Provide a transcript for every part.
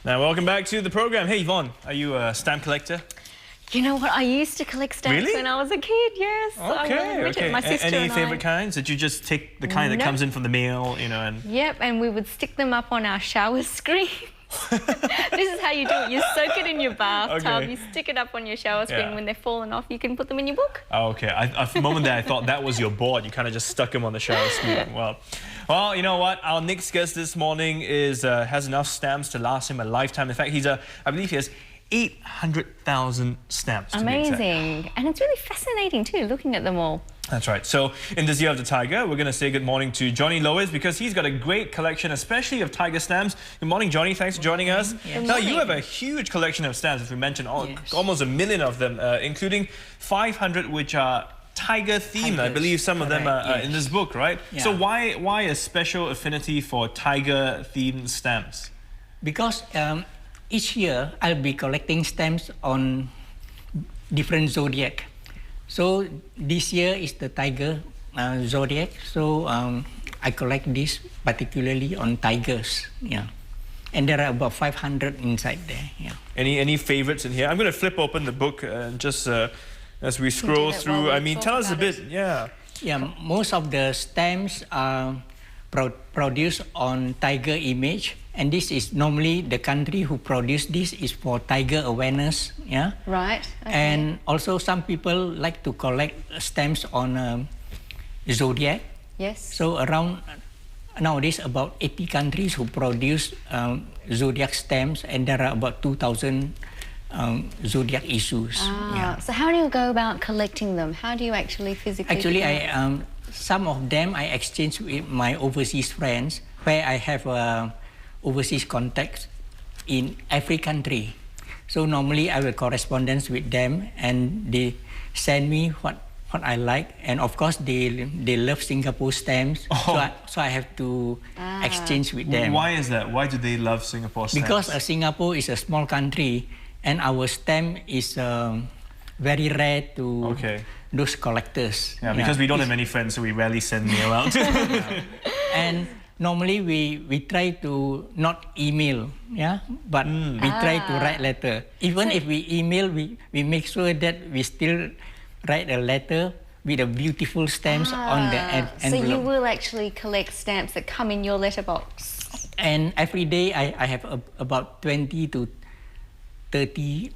Now, welcome back to the program. Hey, Yvonne, are you a stamp collector? You know what? I used to collect stamps when I was a kid, yes. Okay. My sister Any favourite kinds? Did you just take the kind that comes in from the mail, you know? And... Yep, and we would stick them up on our shower screen. This is how you do it. You soak it in your bathtub, you stick it up on your shower screen. When they're falling off, you can put them in your book. Oh, okay. For a moment there, I thought that was your board. You kind of just stuck them on the shower screen. Well, you know what? Our next guest this morning has enough stamps to last him a lifetime. In fact, I believe he has 800,000 stamps. Amazing. And it's really fascinating too, looking at them all. That's right. So in this year of the tiger, we're going to say good morning to Johnny Lowis because he's got a great collection, especially of tiger stamps. Good morning, Johnny. Thanks for joining us. Yes. Now, you have a huge collection of stamps, as we mentioned, almost 1 million of them, including 500 which are tiger-themed. I believe some of them are in this book, right? Yeah. So why a special affinity for tiger-themed stamps? Because each year I'll be collecting stamps on different zodiac. So this year is the tiger zodiac. So I collect this particularly on tigers. Yeah, and there are about 500 inside there. Yeah. Any favorites in here? I'm going to flip open the book and just as we scroll through. I mean, tell us a bit. Yeah. Most of the stamps are produced on tiger image. And this is normally the country who produced this is for tiger awareness, yeah. Right. Okay. And also some people like to collect stamps on zodiac. Yes. So around nowadays about 80 countries who produce zodiac stamps, and there are about 2,000 zodiac issues. So how do you go about collecting them? How do you actually physically? Actually, some of them I exchange with my overseas friends, where I have overseas contacts in every country. So normally I will correspondence with them and they send me what I like, and of course they love Singapore stamps. So I have to exchange with them. Why is that? Why do they love Singapore stamps? Because Singapore is a small country and our stamp is very rare to those collectors. Yeah, because we don't have many friends, so we rarely send mail out. And normally we try to not email, but we try to write letter. Even if we email, we make sure that we still write a letter with a beautiful stamps on the envelope. So you will actually collect stamps that come in your letterbox. And every day I have about 20 to 30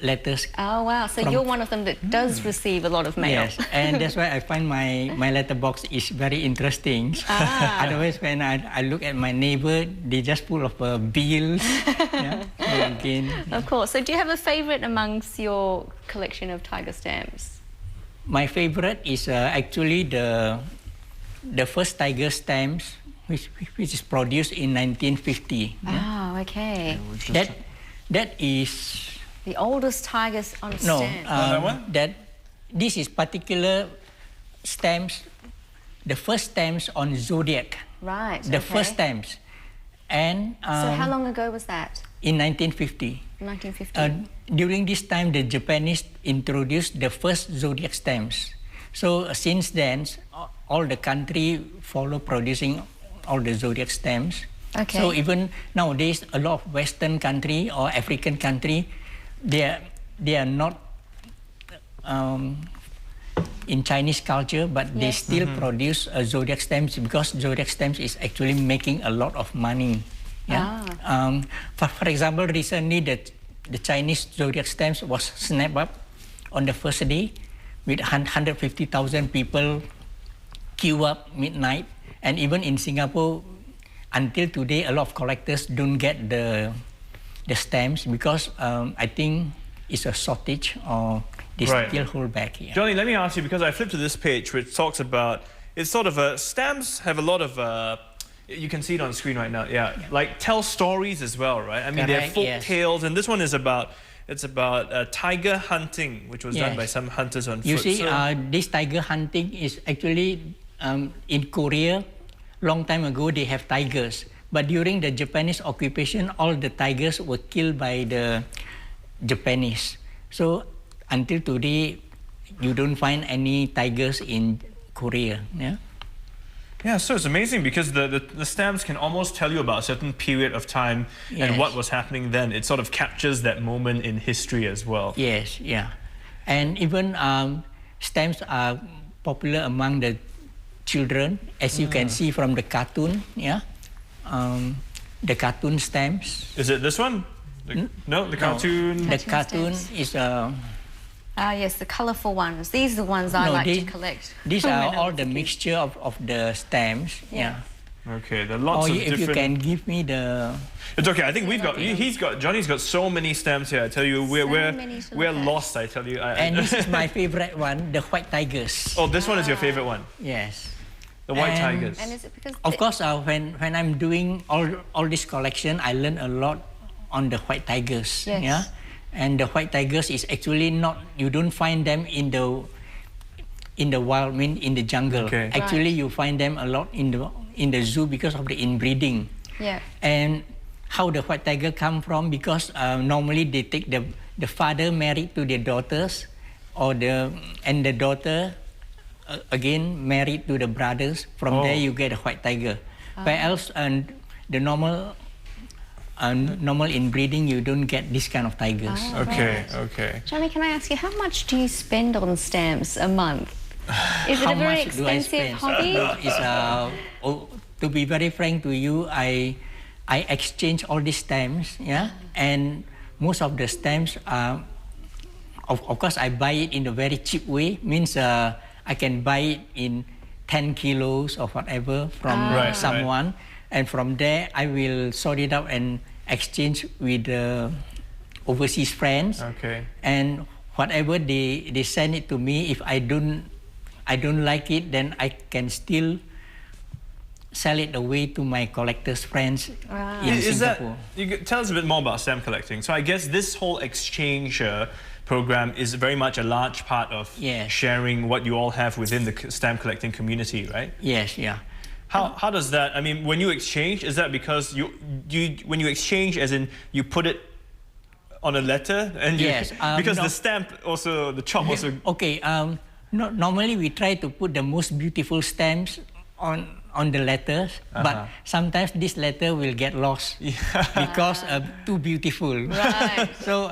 letters. Oh wow! So you're one of them that does receive a lot of mail. Yes, and that's why I find my letterbox is very interesting. Otherwise, when I look at my neighbor, they just full of bills. Of course. So do you have a favourite amongst your collection of tiger stamps? My favourite is actually the first tiger stamps, which is produced in 1950. Oh, okay. That is. The oldest tigers on stamp. This is particular stamps, the first stamps on zodiac. Right. The first stamps, and so how long ago was that? In 1950. 1950. During this time, the Japanese introduced the first zodiac stamps. So since then, all the country follow producing all the zodiac stamps. Okay. So even nowadays, a lot of Western country or African country, they are not in Chinese culture, but they still produce zodiac stamps because zodiac stamps is actually making a lot of money. Yeah. For example, recently the Chinese zodiac stamps was snapped up on the first day with 150,000 people queue up midnight, and even in Singapore, until today, a lot of collectors don't get the stamps because I think it's a shortage or they still hold back here. Johnny, let me ask you, because I flipped to this page which talks about, it's sort of stamps have a lot of, you can see it on the screen right now, like tell stories as well, right? I mean, they're folk tales, and this one is about, tiger hunting, which was done by some hunters on foot. You see, this tiger hunting is actually in Korea. Long time ago, they have tigers. But during the Japanese occupation, all the tigers were killed by the Japanese. So until today, you don't find any tigers in Korea. Yeah. Yeah, so it's amazing because the stamps can almost tell you about a certain period of time and what was happening then. It sort of captures that moment in history as well. Yes, yeah. And even stamps are popular among the children, as you can see from the cartoon, the cartoon stamps. Is it this one? No, the cartoon? The cartoon is... yes, the colourful ones. These are the ones I like to collect. These are all the mixture of the stamps. Yeah. Okay, there are lots of different... if you can give me the... It's okay. I think Johnny's got so many stamps here. I tell you, we're lost. I tell you. And this is my favorite one, the white tigers. Oh, this one is your favorite one. Yes. The white tigers. And is it because of course, when I'm doing all this collection, I learn a lot on the white tigers. Yes. Yeah. And the white tigers is actually not, you don't find them in the wild, in the jungle. Okay. Actually, you find them a lot in the zoo because of the inbreeding. Yeah. And how the white tiger come from? Because normally they take the father married to their daughters, and the daughter again married to the brothers. From there you get a white tiger. Where else the normal inbreeding, you don't get this kind of tigers. Okay, okay. Johnny, can I ask you, how much do you spend on stamps a month? Is it a very expensive hobby? To be very frank to you, I exchange all these stamps, and most of the stamps are, of course, I buy it in a very cheap way. Means I can buy it in 10 kilos or whatever from someone, and from there I will sort it out and exchange with overseas friends. Okay. And whatever they send it to me, if I don't like it, then I can still sell it away to my collectors' friends in Singapore. Tell us a bit more about stamp collecting. So I guess this whole exchange program is very much a large part of sharing what you all have within the stamp collecting community, right? Yes, yeah. How does that, I mean, when you exchange, is that because when you exchange, as in you put it on a letter? And because the stamp also, the chop also... Okay, normally we try to put the most beautiful stamps on the letters, but sometimes this letter will get lost because too beautiful. Right. So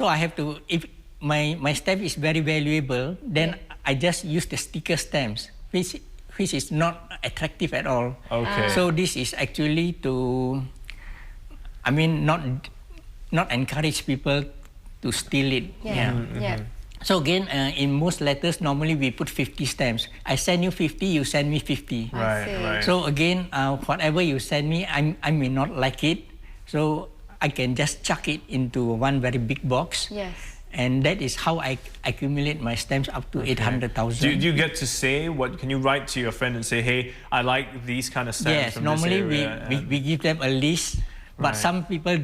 I have to, if my stamp is very valuable, then I just use the sticker stamps, which is not attractive at all. Okay. So this is actually to, I mean, not encourage people to steal it. So again, in most letters, normally we put 50 stamps. I send you 50, you send me 50. Right. So again, whatever you send me, I may not like it. So I can just chuck it into one very big box. Yes. And that is how I accumulate my stamps up to 800,000. Do you get to say, can you write to your friend and say, hey, I like these kind of stamps from normally this area? we give them a list, but some people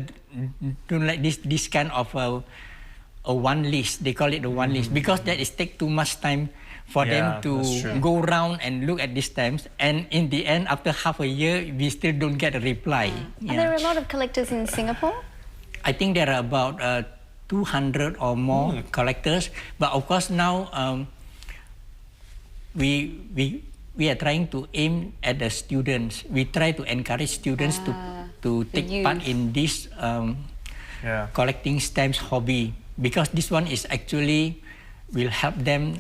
don't like this kind of a one list. They call it a one list because that is take too much time for them to go around and look at these stamps. And in the end, after half a year, we still don't get a reply. Are there a lot of collectors in Singapore? I think there are about 200 or more collectors. But of course now we are trying to aim at the students. We try to encourage students to take part in this collecting stamps hobby, because this one is actually will help them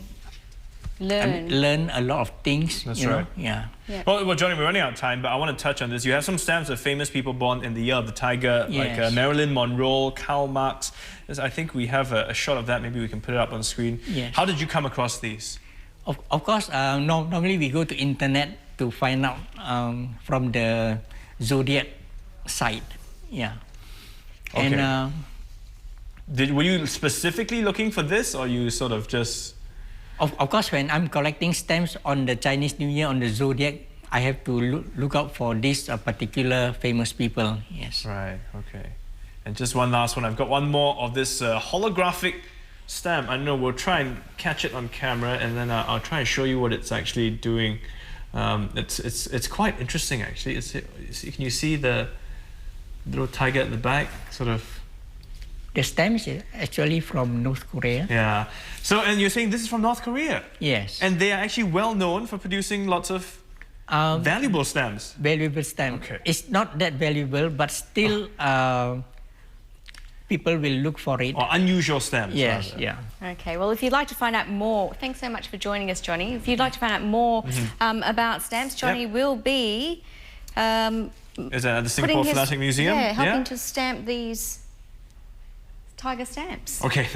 learn a lot of things. That's right. Yeah. Well, Johnny, we're running out of time, but I want to touch on this. You have some stamps of famous people born in the year of the tiger, like Marilyn Monroe, Karl Marx. I think we have a shot of that. Maybe we can put it up on the screen. Yes. How did you come across these? Of course, normally we go to internet to find out from the Zodiac site. Yeah. Okay. And were you specifically looking for this, or you sort of just... Of course, when I'm collecting stamps on the Chinese New Year, on the Zodiac, I have to look out for these particular famous people. Yes. Right, okay. And just one last one. I've got one more of this holographic stamp. I know we'll try and catch it on camera, and then I'll try and show you what it's actually doing. It's quite interesting, actually. Can you see the little tiger at the back? Sort of... The stamps is actually from North Korea. Yeah. So, and you're saying this is from North Korea? Yes. And they are actually well known for producing lots of valuable stamps. Valuable stamps. Okay. It's not that valuable, but still people will look for it. Or unusual stamps. Yes, rather. yeah. Okay, well, if you'd like to find out more, thanks so much for joining us, Johnny. If you'd like to find out more about stamps, Johnny will be is that at the Singapore Philatelic Museum? Yeah, helping to stamp these tiger stamps. Okay,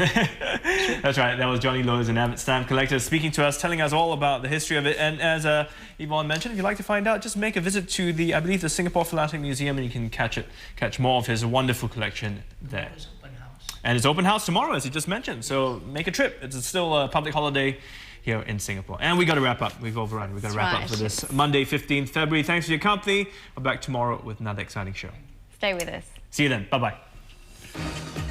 that's right. That was Johnny Lowis, an avid stamp collector, speaking to us, telling us all about the history of it. And as Yvonne mentioned, if you'd like to find out, just make a visit to the, I believe, the Singapore Philatelic Museum, and you can catch more of his wonderful collection there. It's open house. And it's open house tomorrow, as he just mentioned. So make a trip. It's still a public holiday here in Singapore. And we got to wrap up. We've overrun. We've got to wrap up for this Monday, 15th February. Thanks for your company. We're back tomorrow with another exciting show. Stay with us. See you then. Bye-bye.